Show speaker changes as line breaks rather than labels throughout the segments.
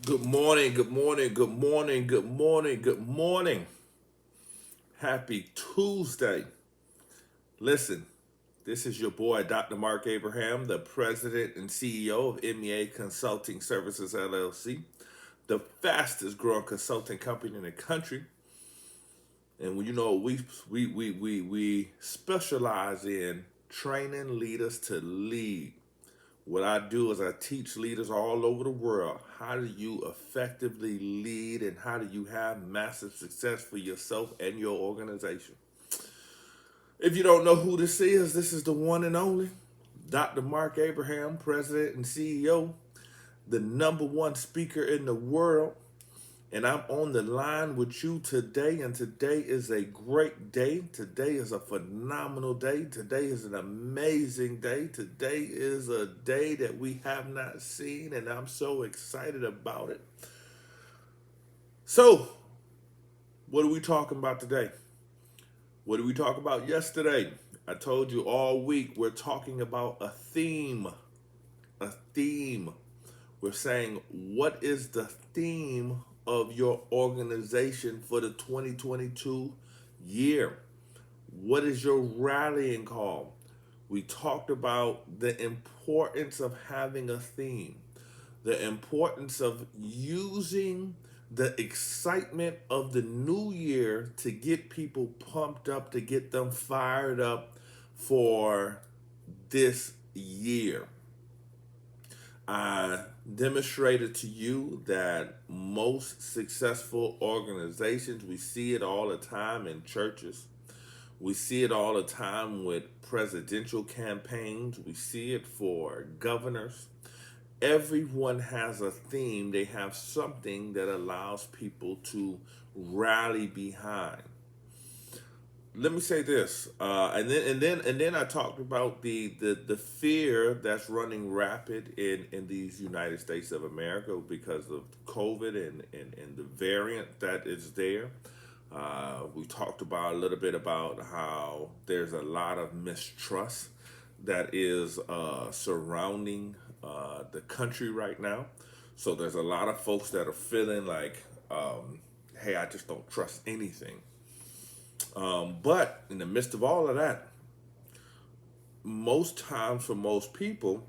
Good morning, good morning, good morning, good morning, good morning. Happy Tuesday. Listen, this is your boy, Dr. Mark Abraham, the president and CEO of MEA Consulting Services LLC, the fastest growing consulting company in the country. And we specialize in training leaders to lead. What I do is I teach leaders all over the world how do you effectively lead and how do you have massive success for yourself and your organization. If you don't know who this is the one and only Dr. Mark Abraham, President and CEO, the number one speaker in the world. And I'm on the line with you today, and today is a great day. Today is a phenomenal day. Today is an amazing day. Today is a day that we have not seen, and I'm so excited about it. So, what are we talking about today? What did we talk about yesterday? I told you all week we're talking about a theme. A theme. We're saying, what is the theme of your organization for the 2022 year? What is your rallying call? We talked about the importance of having a theme, the importance of using the excitement of the new year to get people pumped up, to get them fired up for this year. I demonstrated to you that most successful organizations, we see it all the time in churches. We see it all the time with presidential campaigns. We see it for governors. Everyone has a theme. They have something that allows people to rally behind. Let me say this, and then I talked about the fear that's running rapid in these United States of America because of COVID and the variant that is there. We talked about a little bit about how there's a lot of mistrust that is surrounding the country right now. So there's a lot of folks that are feeling like, hey, I just don't trust anything. But in the midst of all of that, most times for most people,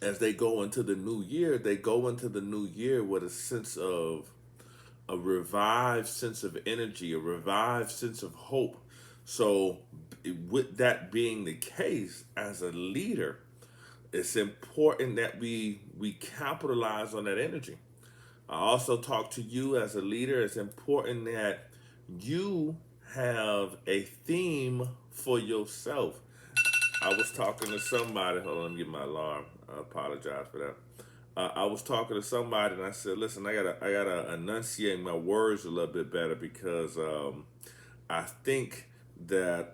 as they go into the new year, they go into the new year with a sense of a revived sense of energy, a revived sense of hope. So, with that being the case, as a leader, it's important that we capitalize on that energy. I also talk to you as a leader. It's important that you have a theme for yourself. I was talking to somebody. Hold on, let me get my alarm. I apologize for that. I was talking to somebody and I said, "Listen, I gotta enunciate my words a little bit better because I think that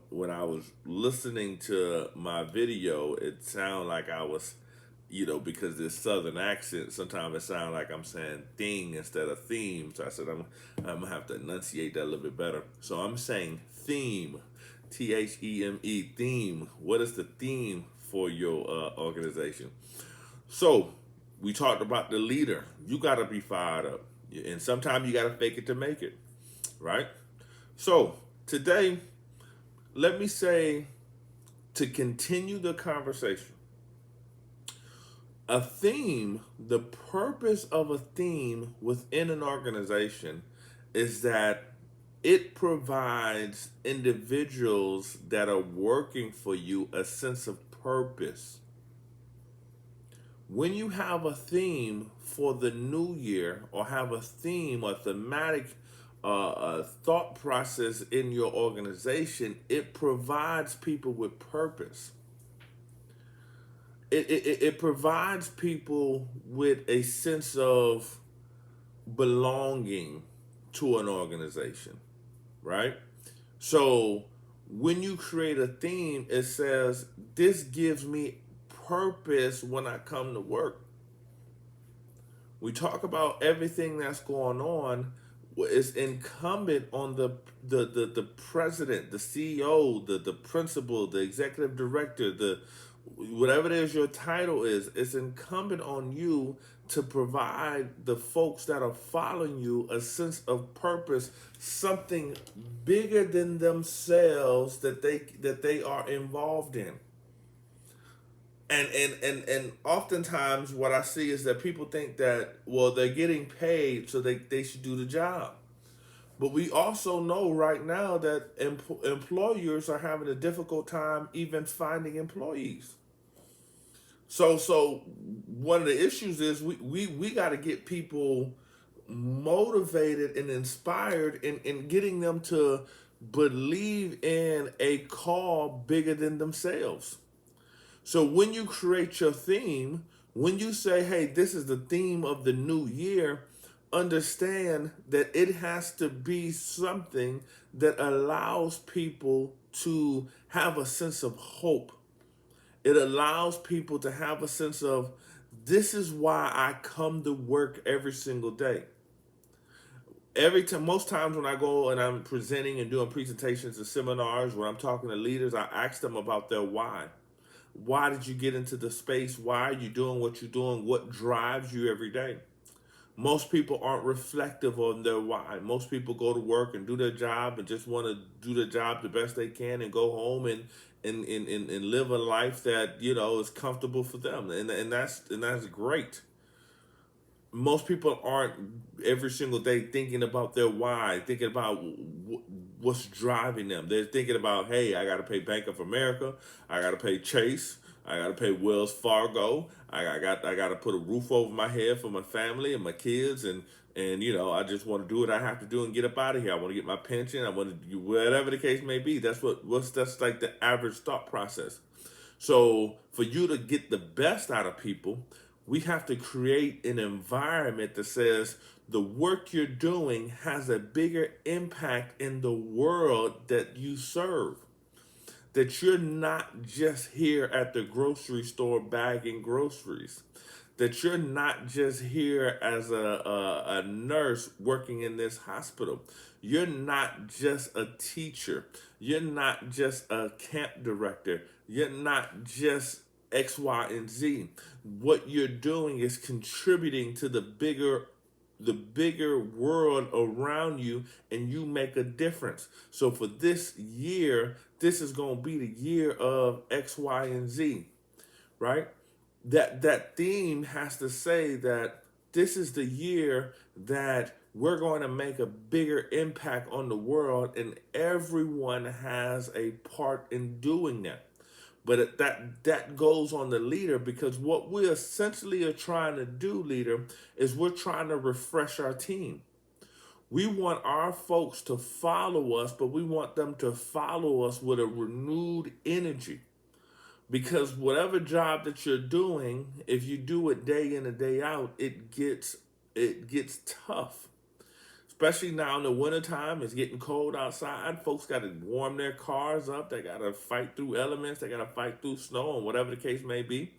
when I was listening to my video, it sounded like I was, because this southern accent, sometimes it sounds like I'm saying thing instead of theme. So I said, I'm gonna have to enunciate that a little bit better. So I'm saying theme, THEME, theme. What is the theme for your organization? So we talked about the leader. You got to be fired up, and sometimes you got to fake it to make it, right? So today, let me say, to continue the conversation, a theme, the purpose of a theme within an organization is that it provides individuals that are working for you a sense of purpose. When you have a theme for the new year, or have a theme or thematic thought process in your organization, it provides people with purpose. It provides people with a sense of belonging to an organization, right? So when you create a theme, it says, this gives me purpose when I come to work. We talk about everything that's going on. It's incumbent on the president, the CEO, the principal, the executive director, the Whatever it is your title is, it's incumbent on you to provide the folks that are following you a sense of purpose, something bigger than themselves that they are involved in. And oftentimes what I see is that people think that, well, they're getting paid so they should do the job. But we also know right now that employers are having a difficult time even finding employees. So one of the issues is we got to get people motivated and inspired in getting them to believe in a call bigger than themselves. So when you create your theme, when you say, hey, this is the theme of the new year, understand that it has to be something that allows people to have a sense of hope. It allows people to have a sense of, this is why I come to work every single day. Every time, most times when I go and I'm presenting and doing presentations and seminars, when I'm talking to leaders, I ask them about their why. Why did you get into the space? Why are you doing what you're doing? What drives you every day? Most people aren't reflective on their why. Most people go to work and do their job and just want to do their job the best they can and go home and live a life that, is comfortable for them. And that's great. Most people aren't every single day thinking about their why, thinking about what's driving them. They're thinking about, hey, I got to pay Bank of America, I got to pay Chase, I got to pay Wells Fargo, I got to put a roof over my head for my family and my kids, and I just want to do what I have to do and get up out of here. I want to get my pension. I want to do whatever the case may be. That's like the average thought process. So for you to get the best out of people, we have to create an environment that says the work you're doing has a bigger impact in the world that you serve. That you're not just here at the grocery store bagging groceries. That you're not just here as a nurse working in this hospital. You're not just a teacher. You're not just a camp director. You're not just X, Y, and Z. What you're doing is contributing to the bigger world around you, and you make a difference. So for this year, this is going to be the year of X, Y, and Z, right? That theme has to say that this is the year that we're going to make a bigger impact on the world, and everyone has a part in doing that. But that goes on the leader, because what we essentially are trying to do, leader, is we're trying to refresh our team. We want our folks to follow us, but we want them to follow us with a renewed energy. Because whatever job that you're doing, if you do it day in and day out, it gets tough. Especially now in the wintertime, it's getting cold outside. Folks got to warm their cars up. They got to fight through elements. They got to fight through snow and whatever the case may be.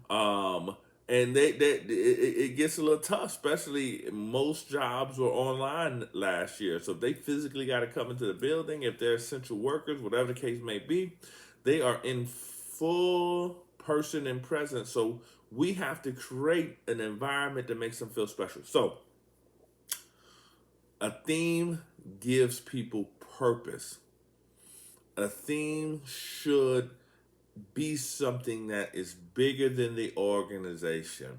Um, and it gets a little tough, especially most jobs were online last year. So they physically got to come into the building. If they're essential workers, whatever the case may be, they are in full person and presence. So we have to create an environment that makes them feel special. So a theme gives people purpose. A theme should be something that is bigger than the organization,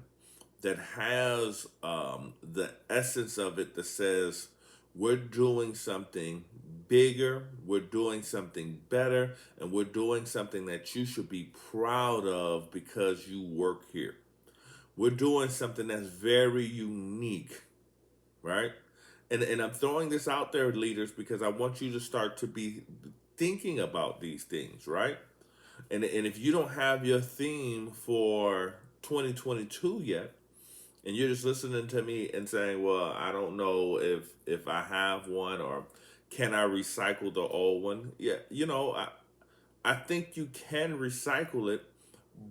that has the essence of it, that says we're doing something bigger, we're doing something better, and we're doing something that you should be proud of because you work here. We're doing something that's very unique, right? And I'm throwing this out there, leaders, because I want you to start to be thinking about these things, right? And if you don't have your theme for 2022 yet, and you're just listening to me and saying, well, I don't know if I have one, or can I recycle the old one? Yeah, I think you can recycle it,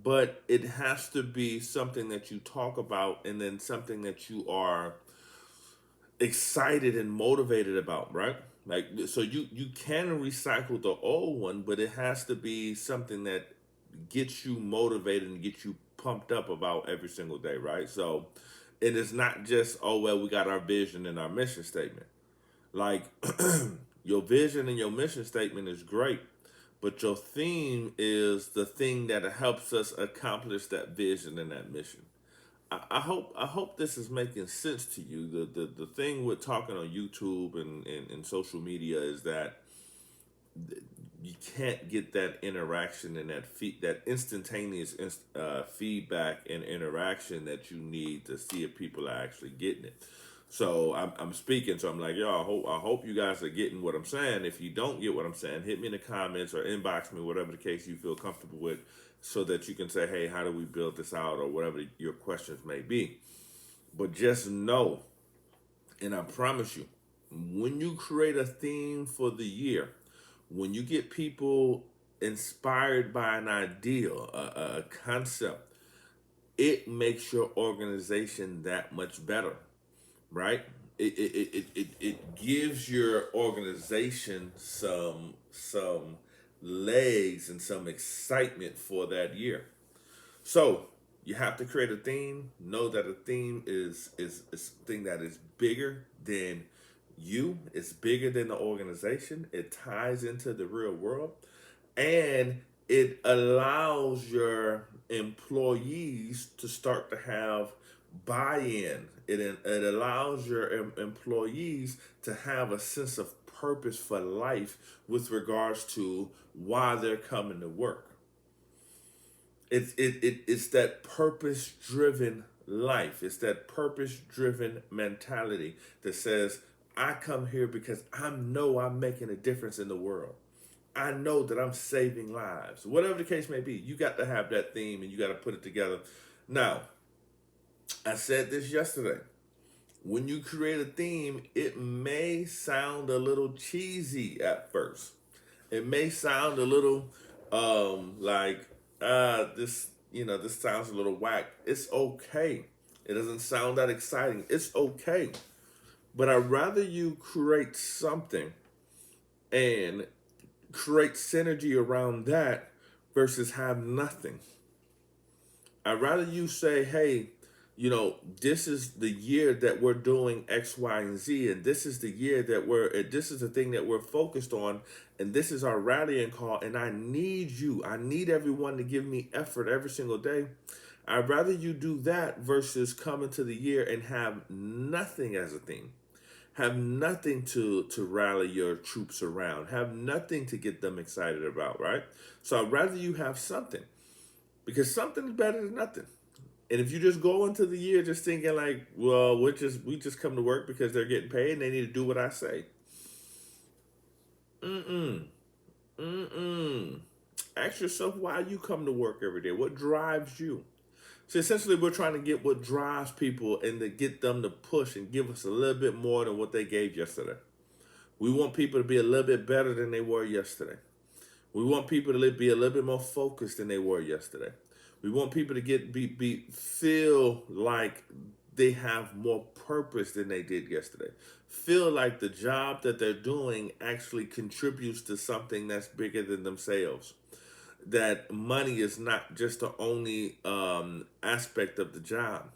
but it has to be something that you talk about, and then something that you are excited and motivated about, right? Like, so you can recycle the old one, but it has to be something that get you motivated and get you pumped up about every single day, right? So it is not just, oh well, we got our vision and our mission statement. Like your vision and your mission statement is great, but your theme is the thing that helps us accomplish that vision and that mission. I hope this is making sense to you. The thing with talking on YouTube and social media is that you can't get that interaction and that instantaneous feedback and interaction that you need to see if people are actually getting it. So I'm speaking, so I'm like, yo, I hope you guys are getting what I'm saying. If you don't get what I'm saying, hit me in the comments or inbox me, whatever the case you feel comfortable with, so that you can say, hey, how do we build this out, or whatever your questions may be. But just know, and I promise you, when you create a theme for the year, when you get people inspired by an idea, a concept, it makes your organization that much better, right? It gives your organization some legs and some excitement for that year. So you have to create a theme. Know that a theme is a thing that is bigger than you. It's bigger than the organization. It ties into the real world, and it allows your employees to start to have buy-in. It allows your employees to have a sense of purpose for life with regards to why they're coming to work. It's that purpose driven life. It's that purpose driven mentality that says, I come here because I know I'm making a difference in the world. I know that I'm saving lives. Whatever the case may be, you got to have that theme and you got to put it together. Now, I said this yesterday. When you create a theme, it may sound a little cheesy at first. It may sound a little like this, this sounds a little whack. It's okay. It doesn't sound that exciting. It's okay. But I'd rather you create something and create synergy around that versus have nothing. I'd rather you say, hey, this is the year that we're doing X, Y, and Z, and this is the year that this is the thing that we're focused on, and this is our rallying call, and I need you. I need everyone to give me effort every single day. I'd rather you do that versus come into the year and have nothing as a theme. Have nothing to rally your troops around. Have nothing to get them excited about, right? So I'd rather you have something, because something is better than nothing. And if you just go into the year just thinking like, well, we just come to work because they're getting paid and they need to do what I say. Mm-mm. Mm-mm. Ask yourself why you come to work every day. What drives you? So essentially we're trying to get what drives people and to get them to push and give us a little bit more than what they gave yesterday. We want people to be a little bit better than they were yesterday. We want people to be a little bit more focused than they were yesterday. We want people to feel like they have more purpose than they did yesterday. Feel like the job that they're doing actually contributes to something that's bigger than themselves. That money is not just the only aspect of the job.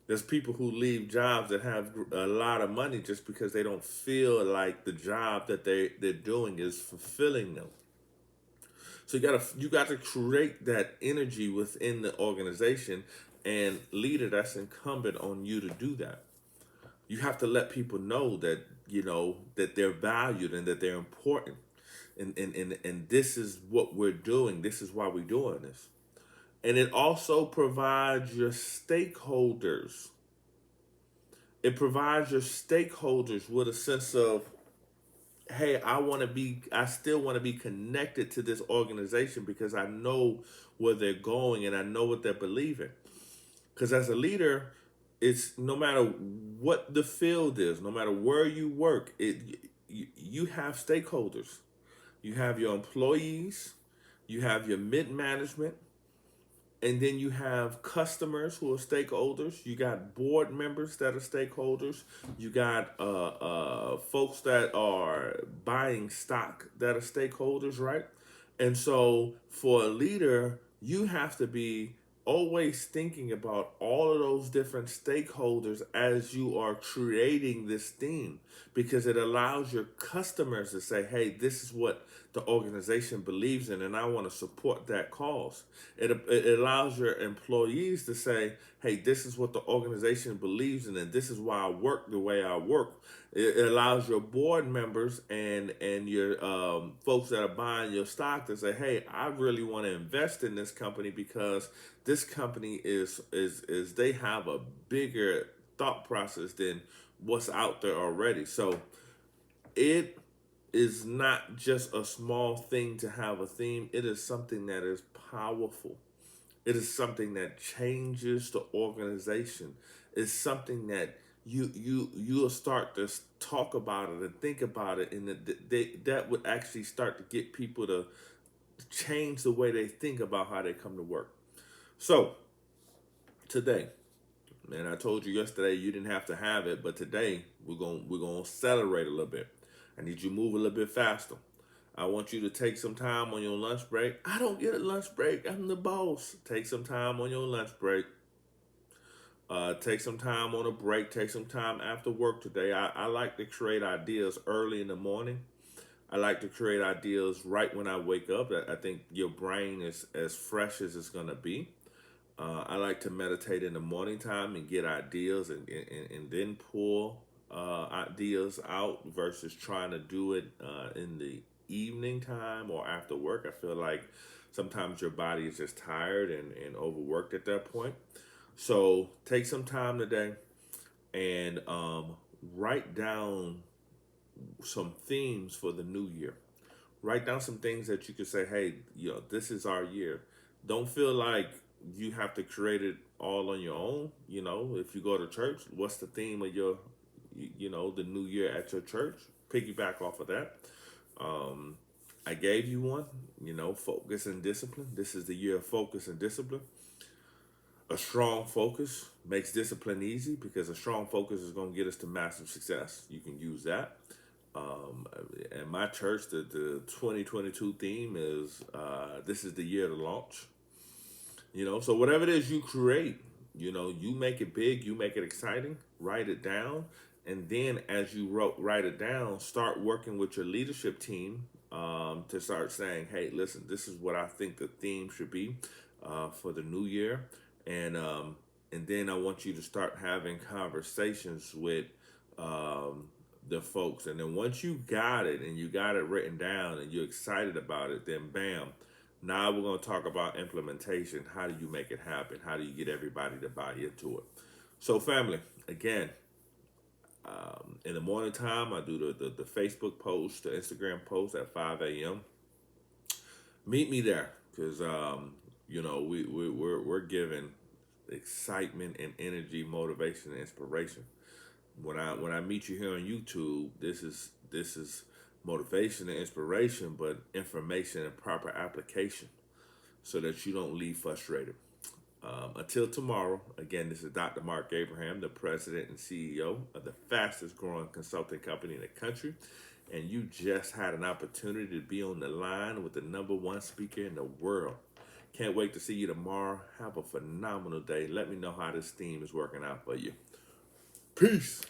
There's people who leave jobs that have a lot of money just because they don't feel like the job that they're doing is fulfilling them. So you got to create that energy within the organization, and leader, that's incumbent on you to do that. You have to let people know that that they're valued and that they're important, and this is what we're doing. This is why we're doing this, and it also provides your stakeholders. It provides your stakeholders with a sense of, hey, I still want to be connected to this organization because I know where they're going and I know what they're believing. Because as a leader, it's no matter what the field is, no matter where you work, you have stakeholders. You have your employees, you have your mid management, and then you have customers who are stakeholders. You got board members that are stakeholders. You got folks that are buying stock that are stakeholders, right? And so for a leader, you have to be always thinking about all of those different stakeholders as you are creating this theme, because it allows your customers to say, hey, this is what the organization believes in and I want to support that cause. It allows your employees to say, hey, this is what the organization believes in and this is why I work the way I work. It allows your board members and your folks that are buying your stock to say, hey, I really want to invest in this company because this company is they have a bigger thought process than what's out there already. So it is not just a small thing to have a theme. It is something that is powerful. It is something that changes the organization. It's something that you'll start to talk about it and think about it, and that would actually start to get people to change the way they think about how they come to work. So today, man, I told you yesterday you didn't have to have it, but today we're gonna accelerate a little bit. I need you to move a little bit faster. I want you to take some time on your lunch break. I don't get a lunch break. I'm the boss. Take some time on your lunch break. Take some time on a break. Take some time after work today. I like to create ideas early in the morning. I like to create ideas right when I wake up. I think your brain is as fresh as it's going to be. I like to meditate in the morning time and get ideas and then pull ideas out versus trying to do it in the evening time or after work. I feel like sometimes your body is just tired and overworked at that point. So take some time today and write down some themes for the new year. Write down some things that you can say, hey, this is our year. Don't feel like you have to create it all on your own. If you go to church, what's the theme of the new year at your church? Piggyback off of that. Um, I gave you one, focus and discipline. This is the year of focus and discipline. A strong focus makes discipline easy because a strong focus is going to get us to massive success. You can use that. Um, at my church, the 2022 theme is this is the year to launch. So whatever it is you create, you make it big, you make it exciting, write it down. And then as you write it down, start working with your leadership team to start saying, hey, listen, this is what I think the theme should be for the new year. And then I want you to start having conversations with the folks. And then once you got it and you got it written down and you're excited about it, then bam, now we're going to talk about implementation. How do you make it happen? How do you get everybody to buy into it? So, family, again, in the morning time, I do the Facebook post, the Instagram post at 5 a.m. Meet me there because, we're giving excitement and energy, motivation, and inspiration. When I meet you here on YouTube, this is motivation and inspiration, but information and proper application so that you don't leave frustrated. Until tomorrow, again, this is Dr. Mark Abraham, the president and CEO of the fastest growing consulting company in the country. And you just had an opportunity to be on the line with the number one speaker in the world. Can't wait to see you tomorrow. Have a phenomenal day. Let me know how this theme is working out for you. Peace.